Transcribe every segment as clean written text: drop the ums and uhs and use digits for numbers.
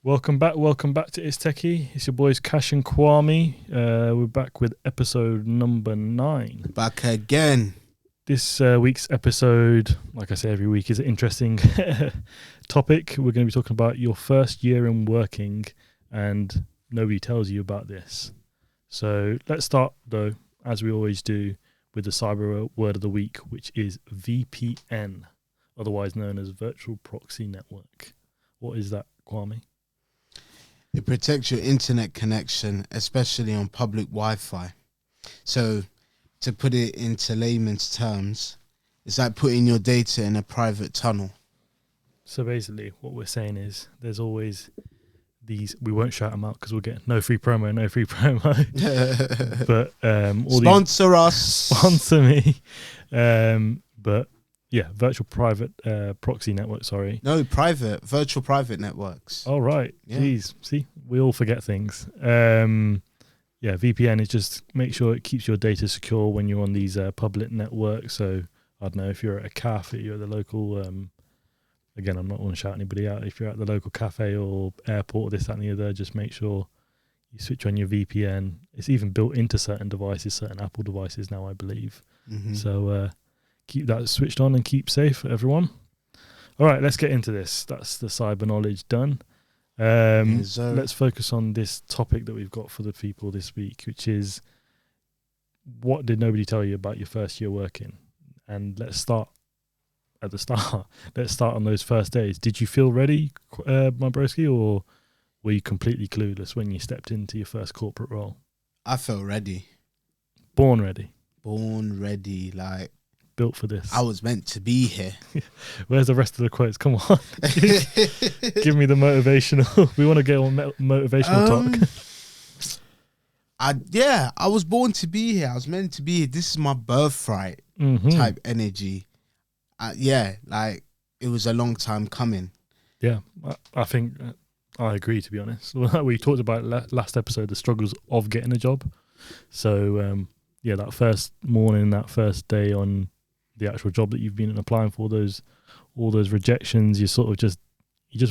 Welcome back to It's Techie. It's your boys Kash and Kwame. We're back with episode number 9. Back again. This week's episode, like I say every week, is an interesting topic. We're going to be talking about your first year in working, and nobody tells you about this. So let's start, though, as we always do, with the cyber word of the week, which is VPN, otherwise known as Virtual Proxy Network. What is that, Kwame? It protects your internet connection, especially on public Wi-Fi. So, to put it into layman's terms, it's like putting your data in a private tunnel. So basically, what we're saying is there's always these, we won't shout them out because we'll get no free promo. But all Sponsor us. Sponsor me. But yeah, virtual private proxy network, sorry. No, virtual private networks. Oh, right. Yeah. Jeez. See, we all forget things. Yeah, VPN is just make sure it keeps your data secure when you're on these public networks. So, I don't know, if you're at a cafe, you're at the local, again, I'm not going to shout anybody out. If you're at the local cafe or airport or this, that, and the other, just make sure you switch on your VPN. It's even built into certain devices, certain Apple devices now, I believe. Mm-hmm. So, keep that switched on and keep safe, everyone. All right, let's get into this. That's the cyber knowledge done. Let's focus on this topic that we've got for the people this week, which is what did nobody tell you about your first year working? And let's start at the start. Let's start on those first days. Did you feel ready, my broski, or were you completely clueless when you stepped into your first corporate role? I felt ready. Born ready. Like, built for this. I was meant to be here. Where's the rest of the quotes? Come on. Give me the motivational. We want to get on motivational talk. I was born to be here. I was meant to be here. This is my birthright type energy. Like it was a long time coming. Yeah, I think I agree, to be honest. We talked about last episode, the struggles of getting a job. So, yeah, that first morning, that first day on the actual job that you've been applying for, all those rejections, you're just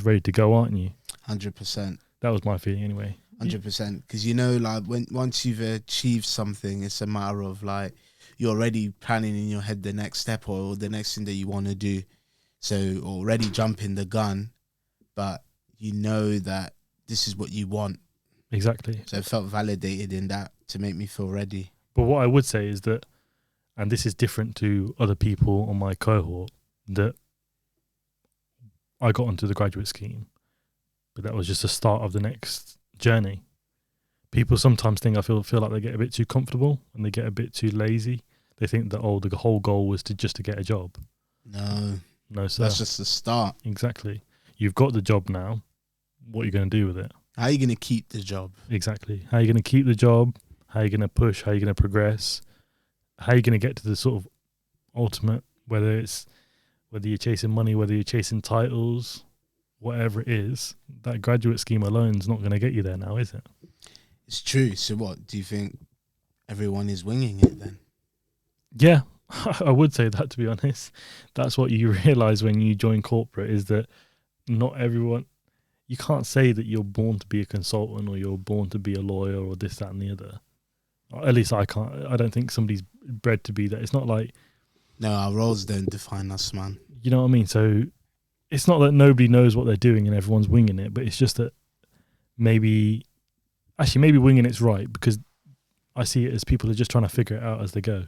ready to go, aren't you? 100%. That was my feeling anyway. 100%. Because like once you've achieved something, it's a matter of like you're already planning in your head the next step or the next thing that you want to do. So already jumping the gun, but you know that this is what you want. Exactly. So it felt validated in that to make me feel ready. But what I would say is that, and this is different to other people on my cohort, that I got onto the graduate scheme, but that was just the start of the next journey. People sometimes think I feel like they get a bit too comfortable and they get a bit too lazy. They think that, the whole goal was to get a job. No, sir. That's just the start. Exactly. You've got the job now. What are you going to do with it? How are you going to keep the job? Exactly. How are you going to keep the job? How are you going to push? How are you going to progress? How are you going to get to the sort of ultimate, whether you're chasing money, whether you're chasing titles, whatever it is, that graduate scheme alone is not going to get you there now, is it? It's true. So what, do you think everyone is winging it then? Yeah, I would say that, to be honest. That's what you realise when you join corporate, is that not everyone, you can't say that you're born to be a consultant or you're born to be a lawyer or this, that and the other. At least I can't. I don't think somebody's bred to be that. It's not like... No, our roles don't define us, man. You know what I mean? So it's not that nobody knows what they're doing and everyone's winging it, but it's just that maybe winging it's right, because I see it as people are just trying to figure it out as they go.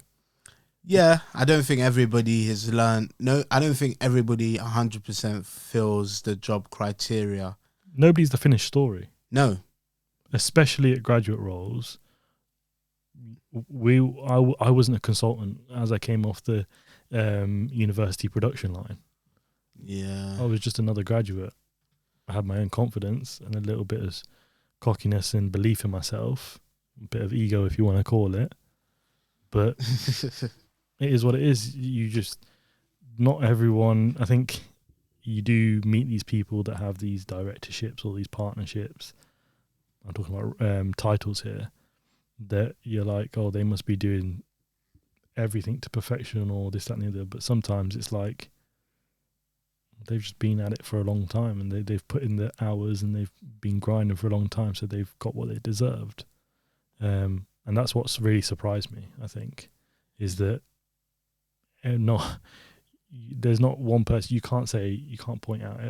Yeah, I don't think everybody has learned. No, I don't think everybody 100% fills the job criteria. Nobody's the finished story. No. Especially at graduate roles. I wasn't a consultant as I came off the university production line. Yeah. I was just another graduate. I had my own confidence and a little bit of cockiness and belief in myself, a bit of ego if you want to call it. But it is what it is. Not everyone, I think you do meet these people that have these directorships or these partnerships. I'm talking about titles here, that you're like, they must be doing everything to perfection or this, that and the other. But sometimes it's like they've just been at it for a long time and they've put in the hours and they've been grinding for a long time, so they've got what they deserved. And that's what's really surprised me, I think, is that there's not one person. You can't point out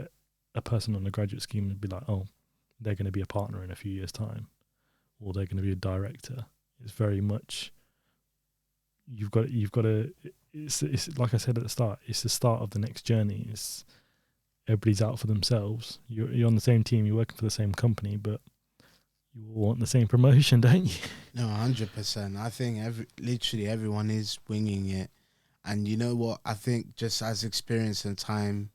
a person on a graduate scheme and be like, oh, they're going to be a partner in a few years' time, or they're going to be a director. It's very much you've got to. It's like I said at the start. It's the start of the next journey. It's everybody's out for themselves. You're on the same team. You're working for the same company, but you all want the same promotion, don't you? No, 100%. I think literally everyone is winging it, and you know what? I think just as experience and time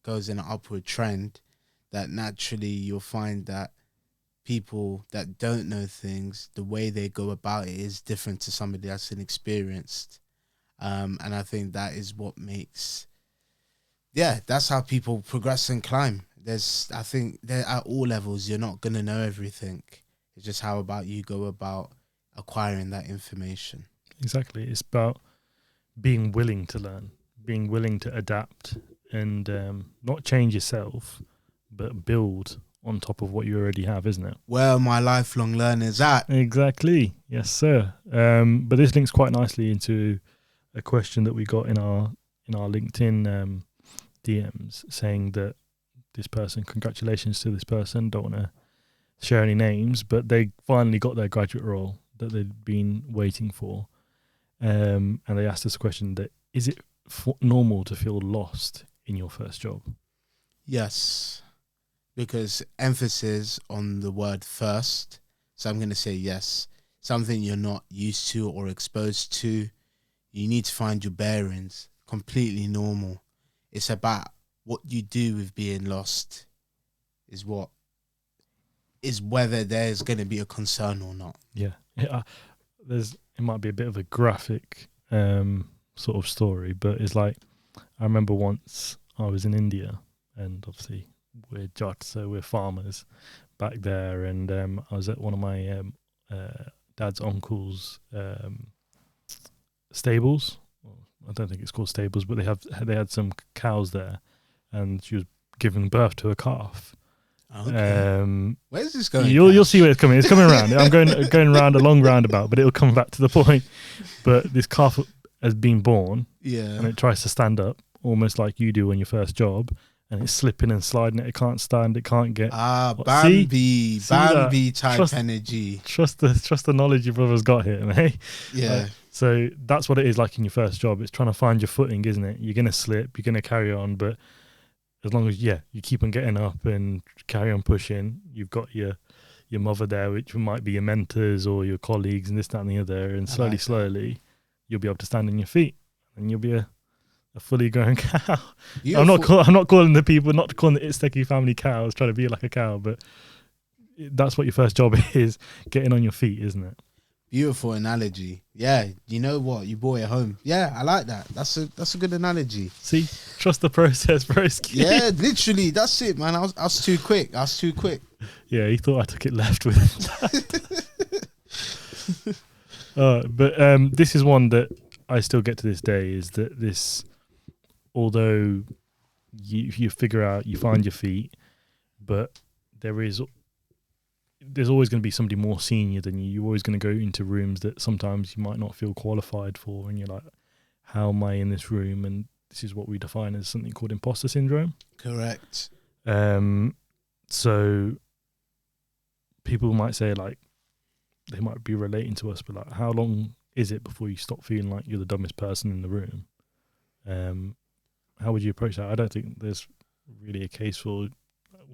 goes in an upward trend, that naturally you'll find that people that don't know things, the way they go about it is different to somebody that's inexperienced. And I think that is what makes, that's how people progress and climb. I think at all levels, you're not going to know everything. It's just how about you go about acquiring that information. Exactly. It's about being willing to learn, being willing to adapt, and not change yourself, but build on top of what you already have, isn't it? Where are my lifelong learners at? Exactly. Yes, sir. But this links quite nicely into a question that we got in our LinkedIn DMs, saying that this person, congratulations to this person, don't want to share any names, but they finally got their graduate role that they'd been waiting for. And they asked us a question that, is it normal to feel lost in your first job? Yes, because emphasis on the word first. So I'm going to say yes. Something you're not used to or exposed to. You need to find your bearings. Completely normal. It's about what you do with being lost is whether there's going to be a concern or not. Yeah. It might be a bit of a graphic sort of story, but it's like, I remember once I was in India, and obviously we're Jat, so we're farmers back there, and I was at one of my dad's uncle's stables. I don't think it's called stables, but they had some cows there, and she was giving birth to a calf. Okay. Where's this going? You'll see where it's coming. It's coming around. I'm going around a long roundabout, but it'll come back to the point. But this calf has been born, and it tries to stand up, almost like you do on your first job, and it's slipping and sliding. It can't stand. It can't get. Bambi type energy. Trust the knowledge your brother's got here, mate. Yeah. So that's what it is like in your first job. It's trying to find your footing, isn't it? You're gonna slip. You're gonna carry on, but as long as you keep on getting up and carry on pushing, you've got your mother there, which might be your mentors or your colleagues and this, that, and the other, and slowly you'll be able to stand on your feet, and you'll be a fully grown cow. I'm not calling the Itsteki family cows, trying to be like a cow, but that's what your first job is, getting on your feet, isn't it? Beautiful analogy. Yeah, you know what? You brought it home. Yeah, I like that. That's a good analogy. See, trust the process, broski. Yeah, literally, that's it, man. I was too quick. Yeah, he thought I took it left with that. But this is one that I still get to this day, is that this, although you figure out, you find your feet, but there's always going to be somebody more senior than you. You're always going to go into rooms that sometimes you might not feel qualified for, and you're like, how am I in this room? And this is what we define as something called imposter syndrome. Correct. So people might say, like, they might be relating to us, but like, how long is it before you stop feeling like you're the dumbest person in the room? How would you approach that? I don't think there's really a case for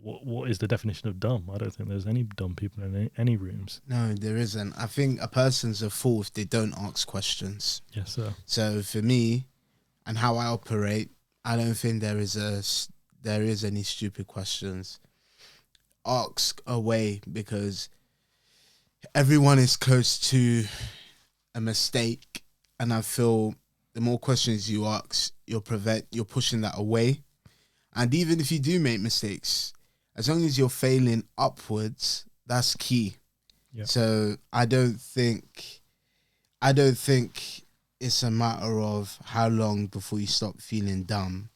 what is the definition of dumb. I don't think there's any dumb people in any rooms. No, there isn't. I think a person's a fool if they don't ask questions. Yes, sir. So for me, and how I operate, I don't think there is any stupid questions. Ask away, because everyone is close to a mistake, and I feel the more questions you ask, you're pushing that away. And even if you do make mistakes, as long as you're failing upwards, that's key. Yep. So I don't think it's a matter of how long before you stop feeling dumb.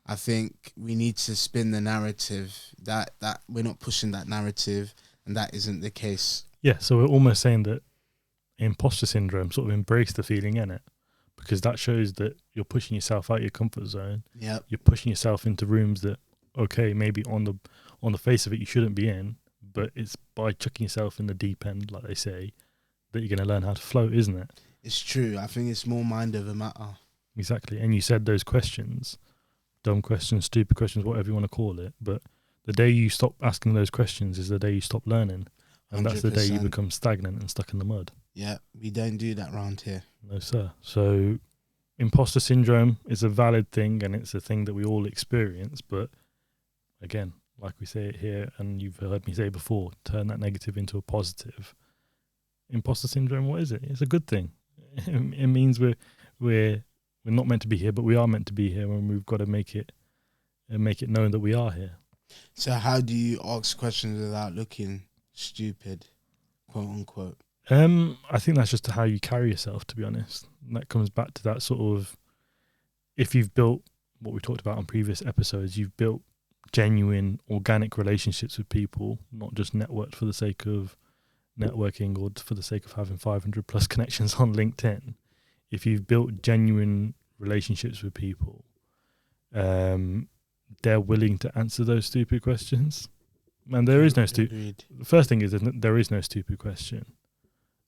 I think we need to spin the narrative that we're not pushing that narrative, and that isn't the case. Yeah, so we're almost saying that imposter syndrome, sort of embrace the feeling in it, because that shows that you're pushing yourself out your comfort zone. Yep. You're pushing yourself into rooms that, okay, maybe on the face of it you shouldn't be in, but it's by chucking yourself in the deep end, like they say, that you're going to learn how to float, isn't it? It's true. I think it's more mind over matter. Exactly. And you said those questions, dumb questions, stupid questions, whatever you want to call it, but the day you stop asking those questions is the day you stop learning. And that's the day you 100%. become stagnant and stuck in the mud. Yeah, we don't do that around here. No, sir. So imposter syndrome is a valid thing, and it's a thing that we all experience. But again, like we say it here, and you've heard me say before, turn that negative into a positive. Imposter syndrome, what is it? It's a good thing. It means we're not meant to be here, but we are meant to be here, and we've got to make it known that we are here. So how do you ask questions without looking stupid, quote unquote? I think that's just how you carry yourself, to be honest. And that comes back to that sort of, if you've built what we talked about on previous episodes, you've built genuine, organic relationships with people, not just networked for the sake of networking or for the sake of having 500 plus connections on LinkedIn. If you've built genuine relationships with people, they're willing to answer those stupid questions. And there is no stupid. The first thing is that there is no stupid question.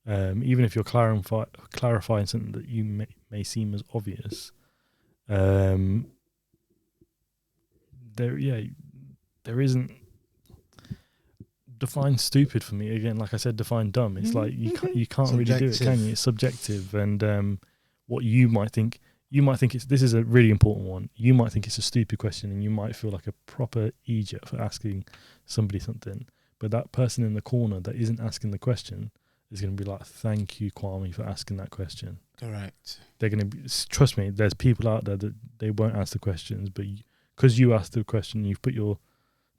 Even if you're clarifying something that you may seem as obvious, there isn't. Define stupid for me again. Like I said, define dumb. It's like you can't really do it, can you? It's subjective, and what you might think this is a really important one. You might think it's a stupid question, and you might feel like a proper idiot for asking somebody something. But that person in the corner that isn't asking the question is going to be like, "Thank you, Kwame, for asking that question." Correct. They're going to be. Trust me. There's people out there that they won't ask the questions, but because you asked the question, you've put your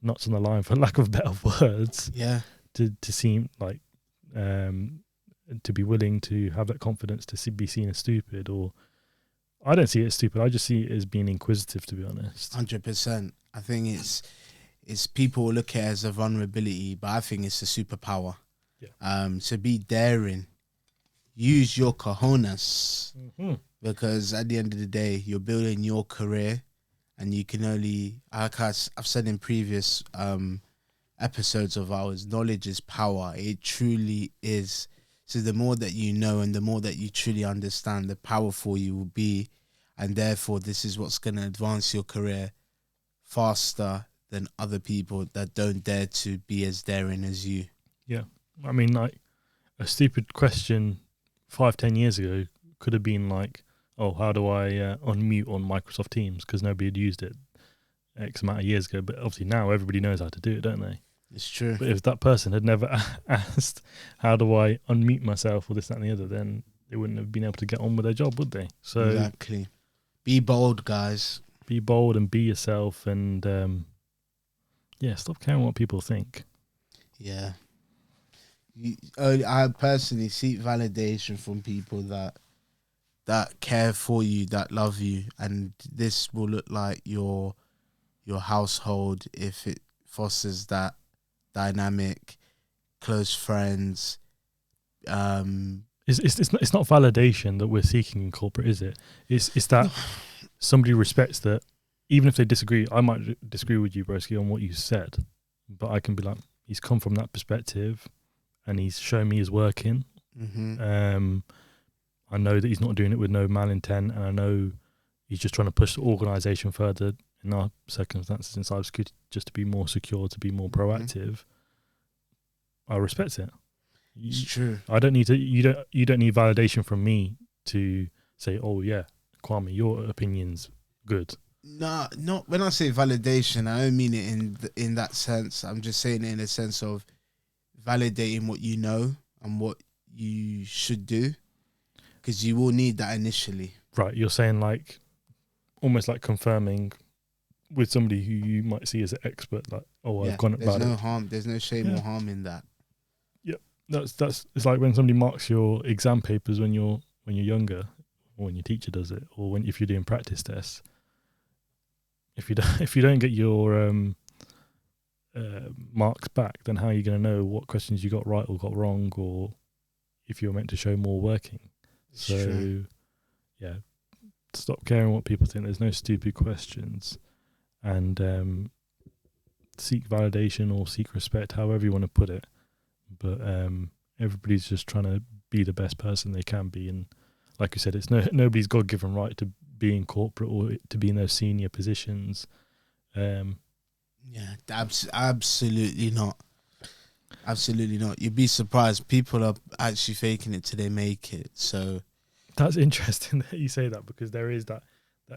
nuts on the line, for lack of better words. Yeah. To seem like, to be willing to have that confidence to be seen as stupid, or I don't see it as stupid. I just see it as being inquisitive, to be honest. 100%. I think it's people look at it as a vulnerability, but I think it's a superpower. Yeah. So be daring. Use your cojones, because at the end of the day, you're building your career, and you can only, like I've said in previous episodes of ours, knowledge is power. It truly is. So the more that you know and the more that you truly understand, the powerful you will be. And therefore, this is what's going to advance your career faster than other people that don't dare to be as daring as you. Yeah. I mean, like, a stupid question 5-10 years ago could have been like, oh, how do I unmute on Microsoft Teams? Because nobody had used it X amount of years ago. But obviously now everybody knows how to do it, don't they? It's true. But if that person had never asked, how do I unmute myself or this, that and the other, then they wouldn't have been able to get on with their job, would they? So exactly. Be bold, guys. Be bold and be yourself, and stop caring what people think. Yeah. I personally seek validation from people that care for you, that love you, and this will look like your household if it fosters that dynamic, close friends. It's not validation that we're seeking in corporate, is it? It's that somebody respects that, even if they disagree. I might disagree with you, broski, on what you said, but I can be like, he's come from that perspective, and he's shown me his working. Mm-hmm. I know that he's not doing it with no malintent, and I know he's just trying to push the organisation further in our circumstances in cybersecurity, just to be more secure, to be more proactive. I respect it. It's true. I don't need to. You don't need validation from me to say, "Oh yeah, Kwame, your opinion's good." No, not when I say validation, I don't mean it in that sense. I'm just saying it in a sense of validating what you know and what you should do, because you will need that initially. Right, you're saying like almost like confirming with somebody who you might see as an expert, like, "Oh, I've gone about it." There's no harm. There's no shame or harm in that. That's it's like when somebody marks your exam papers when you're younger, or when your teacher does it, or if you're doing practice tests. if you don't get your marks back, then how are you going to know what questions you got right or got wrong, or if you're meant to show more working? So True. yeah, stop caring what people think. There's no stupid questions, and seek validation or seek respect, however you want to put it. But everybody's just trying to be the best person they can be, and like you said, it's nobody's God-given right to be in corporate or to be in those senior positions. Yeah, absolutely not. Absolutely not. You'd be surprised. People are actually faking it till they make it. So That's interesting that you say that, because there is that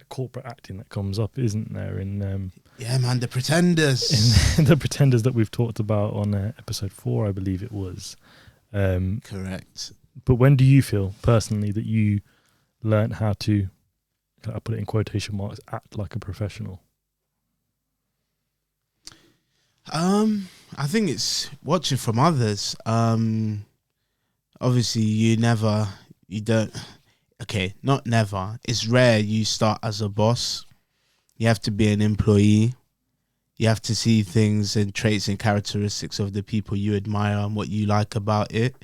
corporate acting that comes up, isn't there? yeah, man, the pretenders. In the pretenders that we've talked about on episode 4, I believe it was. Correct. But when do you feel personally that you learnt how to, I put it in quotation marks, act like a professional? I think it's watching from others. Obviously you don't. Okay, not never. It's rare you start as a boss. You have to be an employee. You have to see things and traits and characteristics of the people you admire and what you like about it.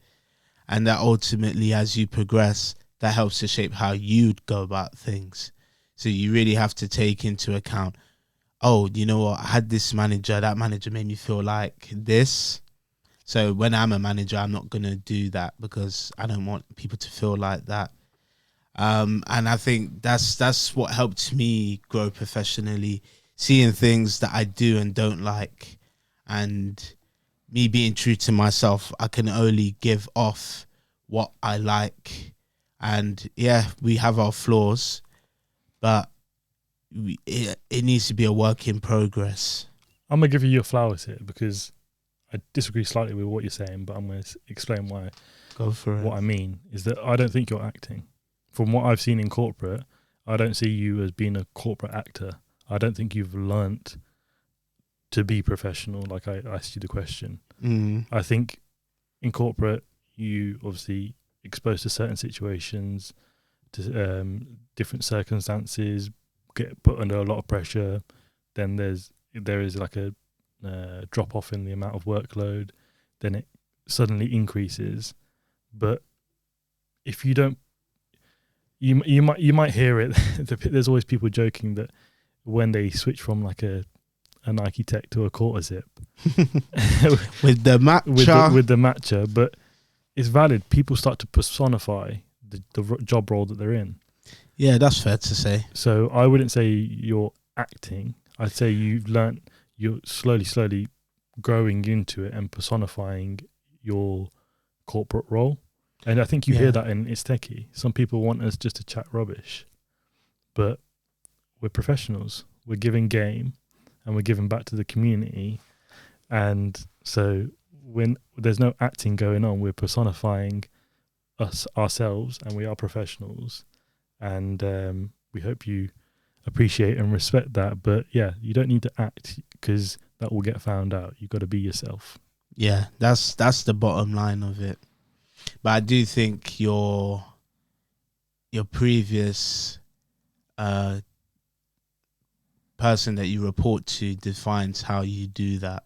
And that ultimately, as you progress, that helps to shape how you'd go about things. So you really have to take into account, oh, you know what? I had this manager. That manager made me feel like this. So when I'm a manager, I'm not going to do that because I don't want people to feel like that. And I think that's what helped me grow professionally, seeing things that I do and don't like, and me being true to myself. I can only give off what I like, and yeah, we have our flaws, but it needs to be a work in progress. I'm going to give you your flowers here, because I disagree slightly with what you're saying, but I'm going to explain why. Go for it. What I mean is that I don't think you're acting. From what I've seen in corporate, I don't see you as being a corporate actor. I don't think you've learnt to be professional, like I asked you the question. I think in corporate, you obviously exposed to certain situations, to different circumstances, get put under a lot of pressure. Then there is like a drop off in the amount of workload. Then it suddenly increases. But if you don't, you might hear it. There's always people joking that when they switch from like a Nike Tech to a quarter zip with the matcha, with the matcha, but it's valid. People start to personify the job role that they're in. Yeah, that's fair to say. So I wouldn't say you're acting. I'd say you're slowly growing into it and personifying your corporate role. And I think you hear that in It's Techie. Some people want us just to chat rubbish, but we're professionals. We're giving game and we're giving back to the community. And so when there's no acting going on, we're personifying ourselves, and we are professionals. And we hope you appreciate and respect that. But yeah, you don't need to act, because that will get found out. You've got to be yourself. Yeah, that's the bottom line of it. But I do think your previous person that you report to defines how you do that.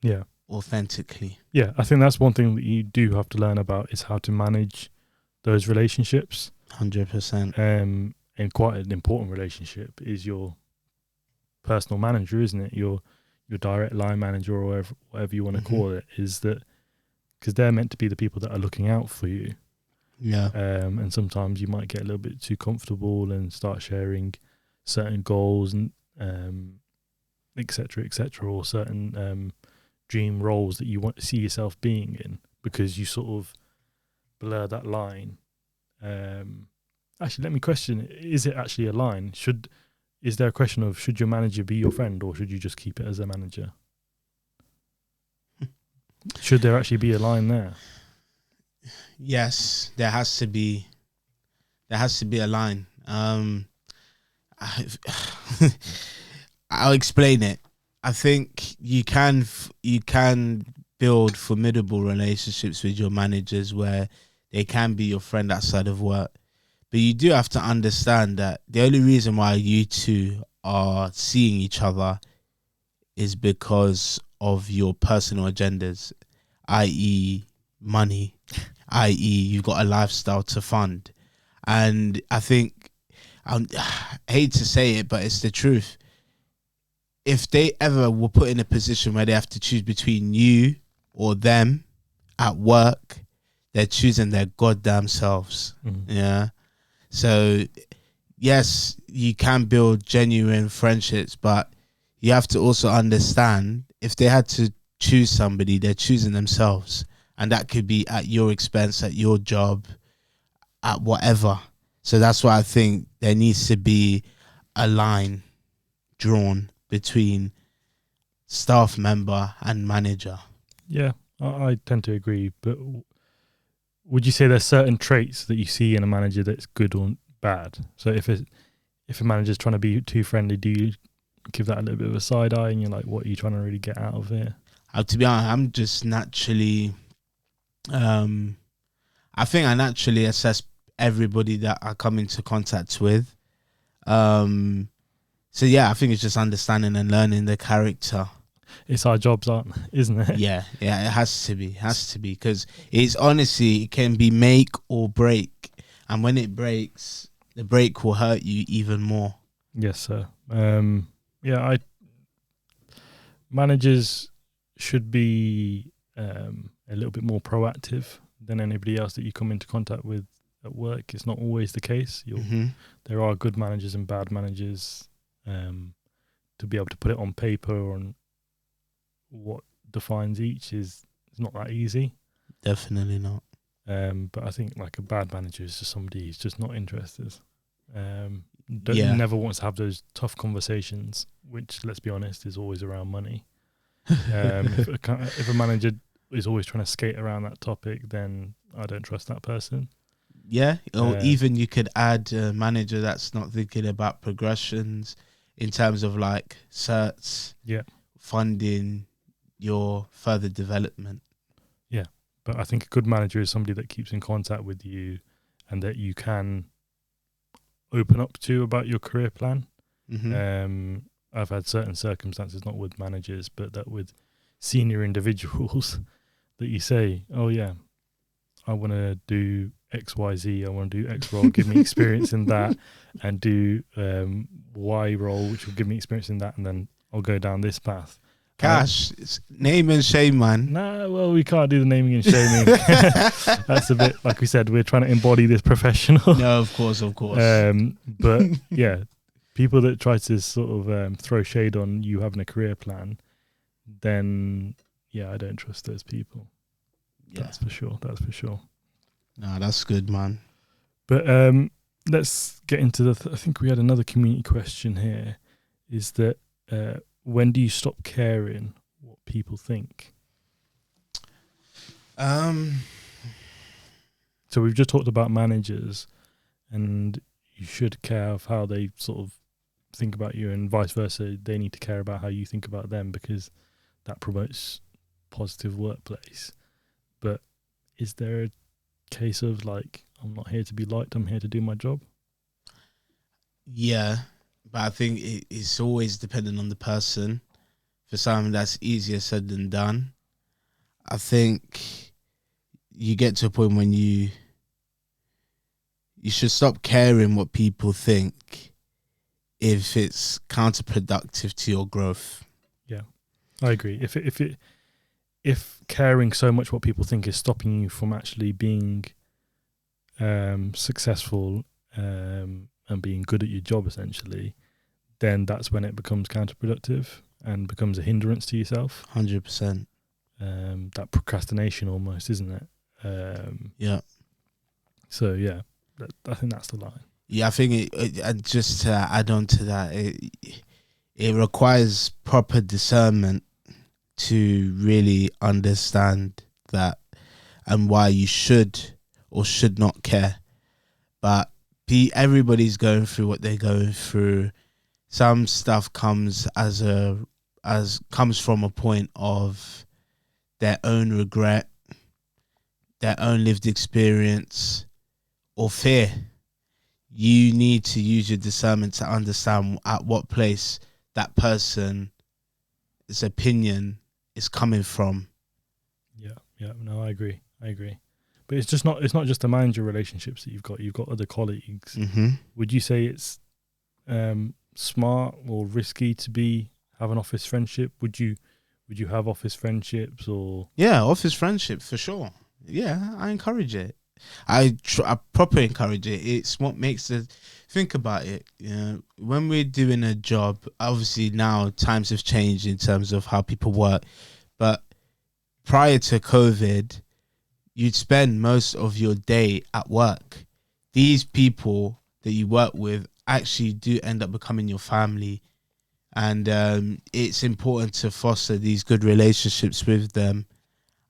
Yeah. Authentically. Yeah, I think that's one thing that you do have to learn about, is how to manage those relationships. 100%. And quite an important relationship is your personal manager, isn't it? Your direct line manager, or whatever you want to call it, is that because they're meant to be the people that are looking out for you. Yeah. And sometimes you might get a little bit too comfortable and start sharing certain goals and et cetera, or certain dream roles that you want to see yourself being in, because you sort of blur that line. Actually, let me question, is it actually a line? Is there a question of, should your manager be your friend, or should you just keep it as a manager? Should there actually be a line there? Yes, there has to be a line. I'll explain it. I think you can build formidable relationships with your managers where they can be your friend outside of work. But you do have to understand that the only reason why you two are seeing each other is because of your personal agendas, i.e. money, i.e. you've got a lifestyle to fund. And I think, I hate to say it, but it's the truth. If they ever were put in a position where they have to choose between you or them at work, they're choosing their goddamn selves. Yeah. So yes, you can build genuine friendships, but you have to also understand if they had to choose somebody, they're choosing themselves. And that could be at your expense, at your job, at whatever. So that's why I think there needs to be a line drawn between staff member and manager. Yeah, I tend to agree. But would you say there's certain traits that you see in a manager that's good or bad? So if a manager's trying to be too friendly, do you give that a little bit of a side eye and you're like, what are you trying to really get out of it? To be honest, I'm just naturally, I think I naturally assess everybody that I come into contact with. So yeah, I think it's just understanding and learning the character. It's our jobs, isn't it? Yeah, it has to be, because it's honestly, it can be make or break, and when it breaks, the break will hurt you even more. Yes, sir. Managers should be a little bit more proactive than anybody else that you come into contact with at work. It's not always the case. There are good managers and bad managers. To be able to put it on paper on what defines each is not that easy. Definitely not. But I think like a bad manager is just somebody who's just not interested. Never wants to have those tough conversations, which, let's be honest, is always around money. If a manager is always trying to skate around that topic, then I don't trust that person. Yeah, or even you could add a manager that's not thinking about progressions in terms of like certs, funding your further development. Yeah, but I think a good manager is somebody that keeps in contact with you and that you can open up to about your career plan. I've had certain circumstances, not with managers, but that with senior individuals that you say, oh yeah, I want to do XYZ, I want to do X role, give me experience in that, and do Y role, which will give me experience in that, and then I'll go down this path. Cash, it's name and shame, man. Nah, well, we can't do the naming and shaming. That's a bit, like we said, we're trying to embody this professional. No, of course. But yeah, people that try to sort of throw shade on you having a career plan, then yeah, I don't trust those people. Yeah. That's for sure. No, that's good, man. But let's get into I think we had another community question here. Is that when do you stop caring what people think? So we've just talked about managers, and you should care of how they sort of think about you, and vice versa. They need to care about how you think about them, because that promotes positive workplace. But is there a case of like, I'm not here to be liked, I'm here to do my job? Yeah, but I think it's always dependent on the person. For some, that's easier said than done. I think you get to a point when you should stop caring what people think if it's counterproductive to your growth. Yeah, I agree. If caring so much what people think is stopping you from actually being successful and being good at your job, essentially, then that's when it becomes counterproductive and becomes a hindrance to yourself. 100%. That procrastination almost, isn't it? Yeah. So yeah, I think that's the line. Yeah, I think and just to add on to that, it requires proper discernment to really understand that and why you should or should not care. But everybody's going through what they're going through. Some stuff comes comes from a point of their own regret, their own lived experience, or fear. you need to use your discernment to understand at what place that person's opinion is coming from. Yeah. No, I agree. But it's not just the manager relationships that you've got. You've got other colleagues. Mm-hmm. Would you say it's smart or risky to have an office friendship? Would you have office friendships or? Yeah, office friendship for sure. Yeah, I encourage it. I proper encourage it. It's what makes the think about it. You know, when we're doing a job, obviously now times have changed in terms of how people work, but prior to COVID, you'd spend most of your day at work. These people that you work with actually do end up becoming your family, and it's important to foster these good relationships with them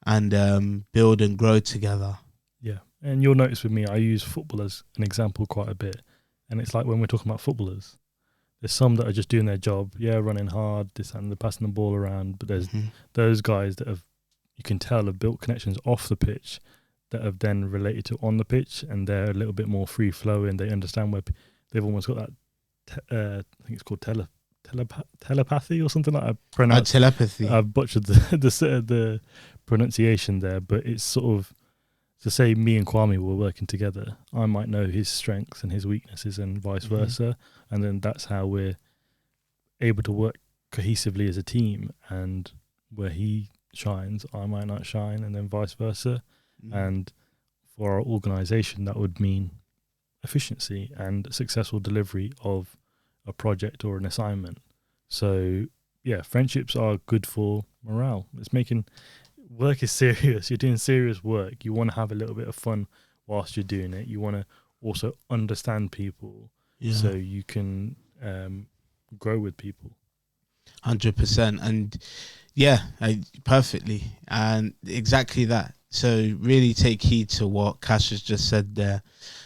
and build and grow together. Yeah, and you'll notice with me, I use football as an example quite a bit, and it's like when we're talking about footballers, there's some that are just doing their job, running hard, this and they're passing the ball around, but there's those guys that you can tell have built connections off the pitch that have then related to on the pitch, and they're a little bit more free flowing. They understand where they've almost got that. I think it's called telepathy or something like that. Telepathy. I've butchered the pronunciation there, but it's sort of to say me and Kwame were working together. I might know his strengths and his weaknesses, and vice versa, and then that's how we're able to work cohesively as a team. And where he shines, I might not shine, and then vice versa. And for our organisation, that would mean efficiency and successful delivery of a project or an assignment. So yeah, friendships are good for morale. It's making work is serious. You're doing serious work. You want to have a little bit of fun whilst you're doing it. You want to also understand people so you can grow with people. 100%. And perfectly. And exactly that. So really take heed to what Kash has just said there.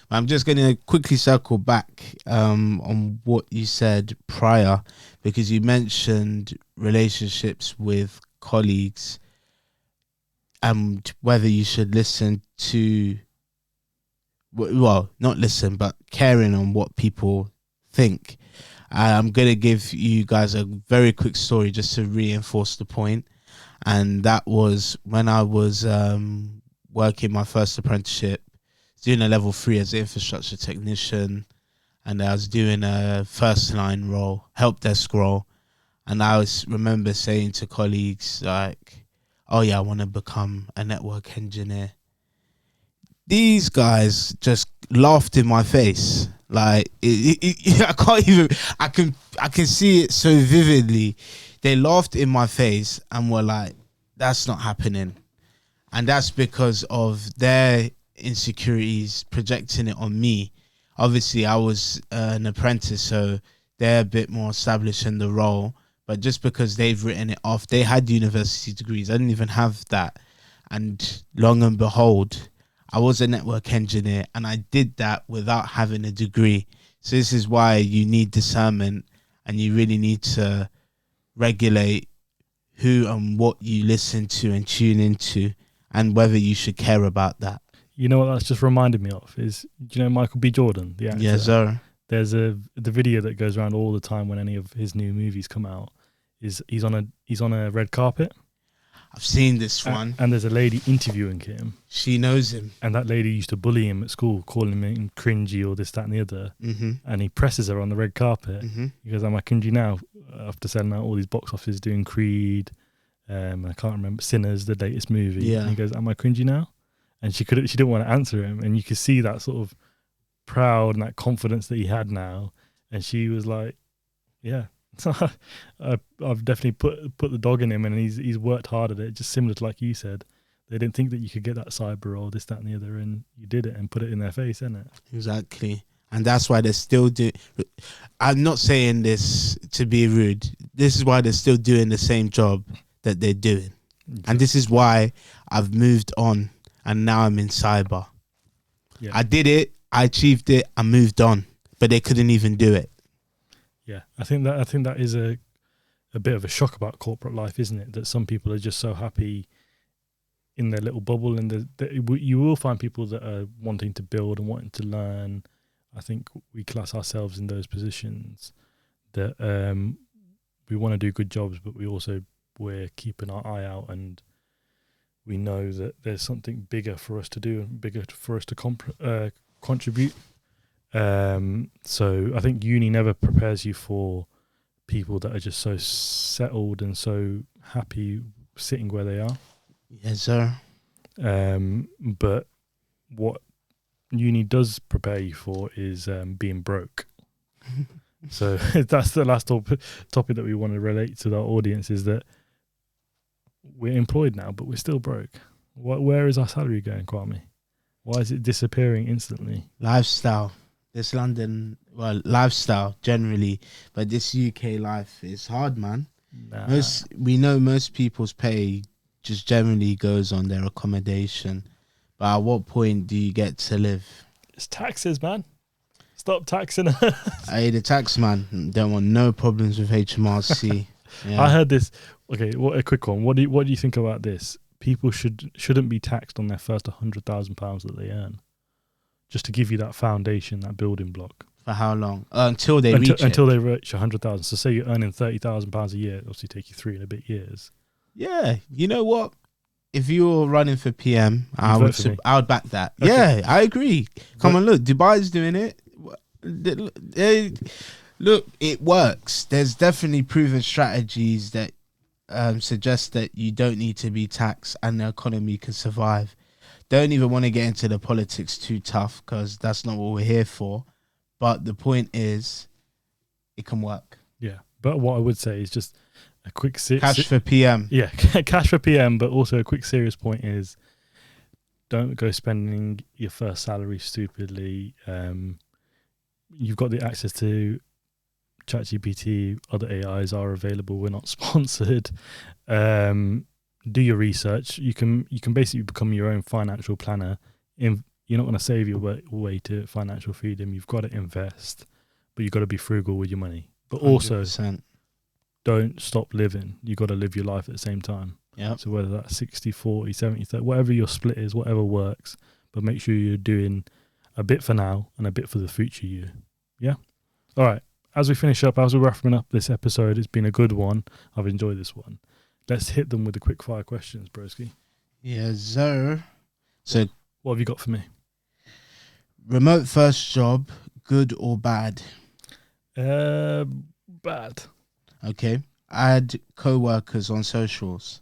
I'm just going to quickly circle back on what you said prior, because you mentioned relationships with colleagues and whether you should listen to, well, not listen, but caring on what people think. I'm going to give you guys a very quick story just to reinforce the point. And that was when I was working my first apprenticeship, doing a level 3 as an infrastructure technician, and I was doing a first line role, help desk role. And I remember saying to colleagues like, oh yeah, I want to become a network engineer. These guys just laughed in my face. Like I can't even, I can see it so vividly. They laughed in my face and were like, that's not happening. And that's because of their insecurities projecting it on me. Obviously I was an apprentice, so they're a bit more established in the role, but just because they've written it off, they had university degrees, I didn't even have that. And long and behold, I was a network engineer and I did that without having a degree. So this is why you need discernment, and you really need to regulate who and what you listen to and tune into, and whether you should care about that. You know what that's just reminded me of is, do you know Michael B. Jordan, the actor? Yes, sir. There's the video that goes around all the time when any of his new movies come out. Is he's on a red carpet. I've seen this one. And there's a lady interviewing him. She knows him. And that lady used to bully him at school, calling him cringy or this, that, and the other. Mm-hmm. And he presses her on the red carpet. Mm-hmm. He goes, am I cringy now? After selling out all these box offices, doing Creed, I can't remember, Sinners, the latest movie. Yeah. And he goes, am I cringy now? And she didn't want to answer him. And you could see that sort of proud and that confidence that he had now. And she was like, yeah. I've definitely put the dog in him, and he's worked hard at it, just similar to like you said. They didn't think that you could get that cyber or this, that, and the other, and you did it and put it in their face, isn't it? Exactly. And that's why they're still I'm not saying this to be rude. This is why they're still doing the same job that they're doing. Exactly. And this is why I've moved on, and now I'm in cyber. Yeah. I did it, I achieved it, I moved on, but they couldn't even do it. Yeah, I think that is a bit of a shock about corporate life, isn't it? That some people are just so happy in their little bubble, and you will find people that are wanting to build and wanting to learn I think we class ourselves in those positions that we want to do good jobs, but we're keeping our eye out, and we know that there's something bigger for us to do and bigger for us to contribute. So I think uni never prepares you for people that are just so settled and so happy sitting where they are. Yes, sir. But what uni does prepare you for is being broke. So that's the last topic that we want to relate to our audience, is that we're employed now, but we're still broke. Where is our salary going, Kwame? Why is it disappearing instantly? Lifestyle. This London, lifestyle generally, but this UK life is hard, man. Nah. We know most people's pay just generally goes on their accommodation, but at what point do you get to live? It's taxes, man. Stop taxing us. The tax man don't want no problems with HMRC. Yeah. I heard this. Okay, a quick one. What do you think about this? People shouldn't be taxed on their first £100,000 that they earn, just to give you that foundation, that building block. For how long? Until they reach £100,000. So say you're earning £30,000 a year, it'll obviously take you 3 and a bit years. Yeah, you know what? If you're running for PM, I would back that. Okay. Yeah, I agree. Come on, look, Dubai's doing it. Look, it works. There's definitely proven strategies that suggest that you don't need to be taxed and the economy can survive. Don't even want to get into the politics too tough, because that's not what we're here for. But the point is, it can work. Yeah, but what I would say is just a quick cash for PM. Yeah, cash for PM. But also a quick serious point is, don't go spending your first salary stupidly. You've got the access to ChatGPT. Other AIs are available. We're not sponsored. Do your research. You can basically become your own financial planner. You're not going to save your way to financial freedom. You've got to invest, but you've got to be frugal with your money. But also, 100%. Don't stop living. You've got to live your life at the same time. Yeah. So whether that's 60, 40, 70, 30, whatever your split is, whatever works, but make sure you're doing a bit for now and a bit for the future you. Yeah? All right. As we finish up, as we're wrapping up this episode, it's been a good one. I've enjoyed this one. Let's hit them with the quick fire questions, broski. Yes, sir. So, what have you got for me? Remote first job, good or bad? Bad. Okay. Add co-workers on socials.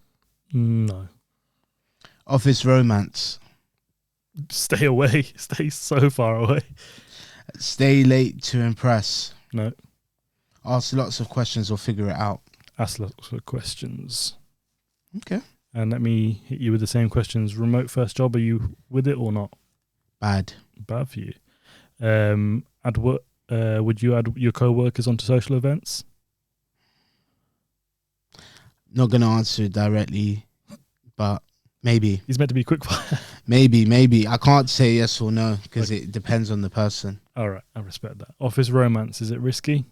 No. Office romance. Stay away. Stay so far away. Stay late to impress. No. Ask lots of questions or figure it out. Ask lots of questions. Okay. And let me hit you with the same questions. Remote first job, are you with it or not? Bad. Bad for you. Would you add your co-workers onto social events? Not going to answer it directly, but maybe. He's meant to be quick fire. Maybe. I can't say yes or no because it depends on the person. All right, I respect that. Office romance, is it risky?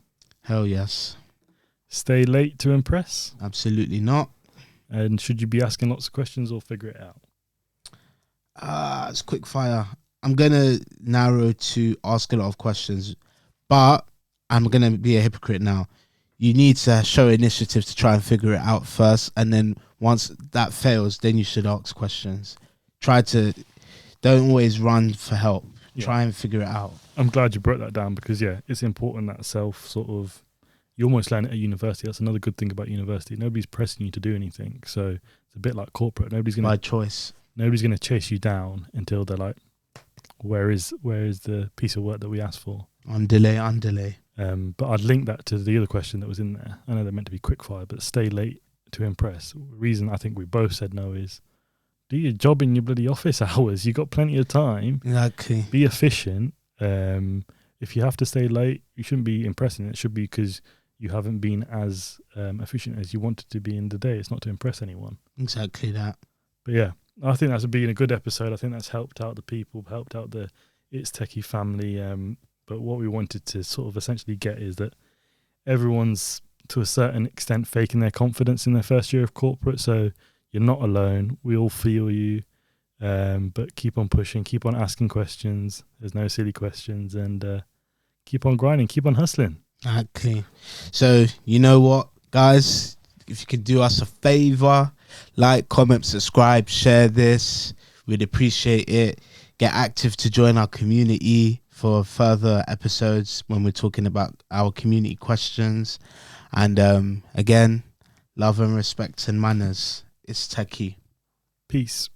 Hell yes. Stay late to impress? Absolutely not. And should you be asking lots of questions or figure it out? It's quick fire. I'm going to narrow to ask a lot of questions, but I'm going to be a hypocrite now. You need to show initiative to try and figure it out first. And then once that fails, then you should ask questions. Don't always run for help. Yeah. Try and figure it out. I'm glad you broke that down because, it's important that you almost learn it at university. That's another good thing about university. Nobody's pressing you to do anything. So it's a bit like corporate. By choice. Nobody's going to chase you down until they're like, where is the piece of work that we asked for? On delay. But I'd link that to the other question that was in there. I know they're meant to be quick fire, but stay late to impress. The reason I think we both said no is do your job in your bloody office hours. You got plenty of time. Exactly. Be efficient. If you have to stay late, you shouldn't be impressing. It should be because you haven't been as efficient as you wanted to be in the day. It's not to impress anyone. Exactly that. But yeah, I think that's been a good episode. I think that's helped out the people, helped out the It's Techie family. But what we wanted to sort of essentially get is that everyone's, to a certain extent, faking their confidence in their first year of corporate. So you're not alone. We all feel you. But keep on pushing, keep on asking questions. There's no silly questions, and keep on grinding, keep on hustling. Exactly. So you know what, guys? If you could do us a favor, like, comment, subscribe, share this. We'd appreciate it. Get active to join our community for further episodes when we're talking about our community questions. And again, love and respect and manners. It's Techie. Peace.